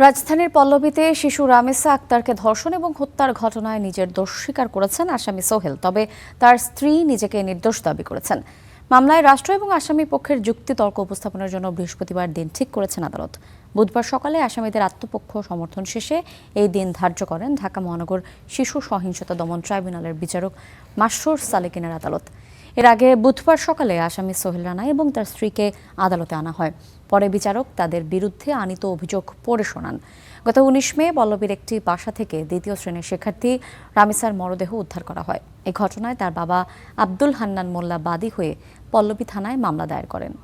রাজধানীর পল্লবীতে শিশু রামেসা আক্তারকে ধর্ষণ এবং হত্যার ঘটনায় নিজের দোষ স্বীকার করেছেন আসামি সোহেল। তবে তার স্ত্রী নিজেকে নির্দোষ দাবি করেছেন। মামলায় রাষ্ট্র এবং আসামি পক্ষের যুক্তিতর্ক উপস্থাপনের জন্য বৃহস্পতিবার দিন ঠিক করেছেন আদালত। বুধবার সকালে আসামিদের আত্মপক্ষ সমর্থন শেষে এই দিন ধার্য করেন ঢাকা মহানগর শিশু সহিংসতা দমন ট্রাইব্যুনালের বিচারক মাসরুর সালেকিনের আদালত। এর আগে বুধবার সকালে আসামি সোহেল রানা এবং তার স্ত্রীকে আদালতে আনা হয়। পরে বিচারক তাদের বিরুদ্ধে আনীত অভিযোগ পড়ে শোনান। গত ১৯ মে পল্লবীর একটি বাসা থেকে দ্বিতীয় শ্রেণীর শিক্ষার্থী রামিসার মরদেহ উদ্ধার করা হয়। এই ঘটনায় তার বাবা আব্দুল হান্নান মোল্লা বাদী হয়ে পল্লবী থানায় মামলা দায়ের করেন।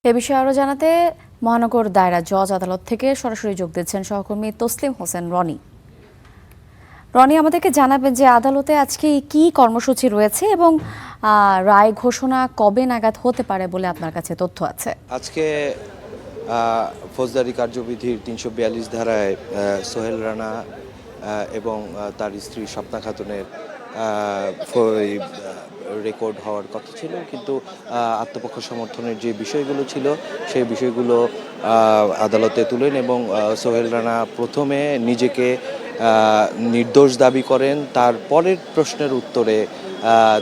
এ বিষয়ে আরও জানাতে মহানগর দায়রা জজ আদালত থেকে সরাসরি যোগ দিচ্ছেন সহকর্মী তসলিম হোসেন রনি। রনি, আমাদেরকে জানাবেন যে আদালতে আজকে কি কর্মসূচি রয়েছে এবং রায় ঘোষণা কবে নাগাদ হতে পারে বলে আপনার কাছে তথ্য আছে? আজকে ফৌজদারি কার্যবিধির ৩৪২ ধারায় সোহেল রানা এবং তার স্ত্রী স্বপ্না খাতুনের রেকর্ড হওয়ার কথা ছিল, কিন্তু আত্মপক্ষ সমর্থনের যে বিষয়গুলো ছিল সেই বিষয়গুলো আদালতে তুলেন এবং সোহেল রানা প্রথমে নিজেকে নির্দোষ দাবি করেন। তার পরের প্রশ্নের উত্তরে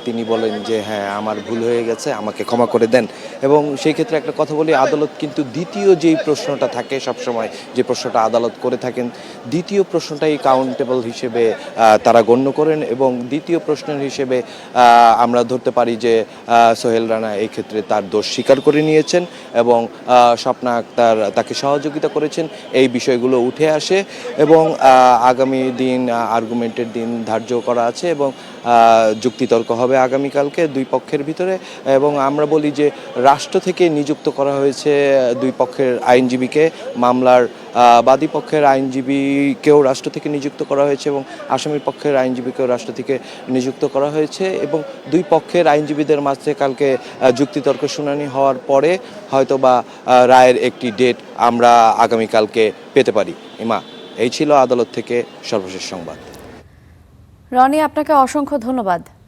তিনি বলেন যে হ্যাঁ, আমার ভুল হয়ে গেছে, আমাকে ক্ষমা করে দেন। এবং সেই ক্ষেত্রে একটা কথা বলি, আদালত কিন্তু দ্বিতীয় যেই প্রশ্নটা থাকে সবসময়, যে প্রশ্নটা আদালত করে থাকেন, দ্বিতীয় প্রশ্নটাই কাউন্টেবল হিসেবে তারা গণ্য করেন এবং দ্বিতীয় প্রশ্নের হিসেবে আমরা ধরতে পারি যে সোহেল রানা এই ক্ষেত্রে তার দোষ স্বীকার করে নিয়েছেন এবং স্বপ্না আক্তার তাকে সহযোগিতা করেছেন, এই বিষয়গুলো উঠে আসে এবং আগামী দিন আর্গুমেন্টের দিন ধার্য করা আছে এবং যুক্তিতর্ক হবে আগামীকালকে দুই পক্ষের ভিতরে। এবং আমরা বলি যে রাষ্ট্র থেকে নিযুক্ত করা হয়েছে দুই পক্ষের আইনজীবীকে, মামলার বাদী পক্ষের আইনজীবীকেও রাষ্ট্র থেকে নিযুক্ত করা হয়েছে এবং আসামির পক্ষের আইনজীবীকেও রাষ্ট্র থেকে নিযুক্ত করা হয়েছে এবং দুই পক্ষের আইনজীবীদের মাঝে কালকে যুক্তিতর্ক শুনানি হওয়ার পরে হয়তোবা রায়ের একটি ডেট আমরা আগামীকালকে পেতে পারি। ইমা, এই ছিল আদালত থেকে সর্বশেষ সংবাদ। রনি, আপনাকে অসংখ্য ধন্যবাদ।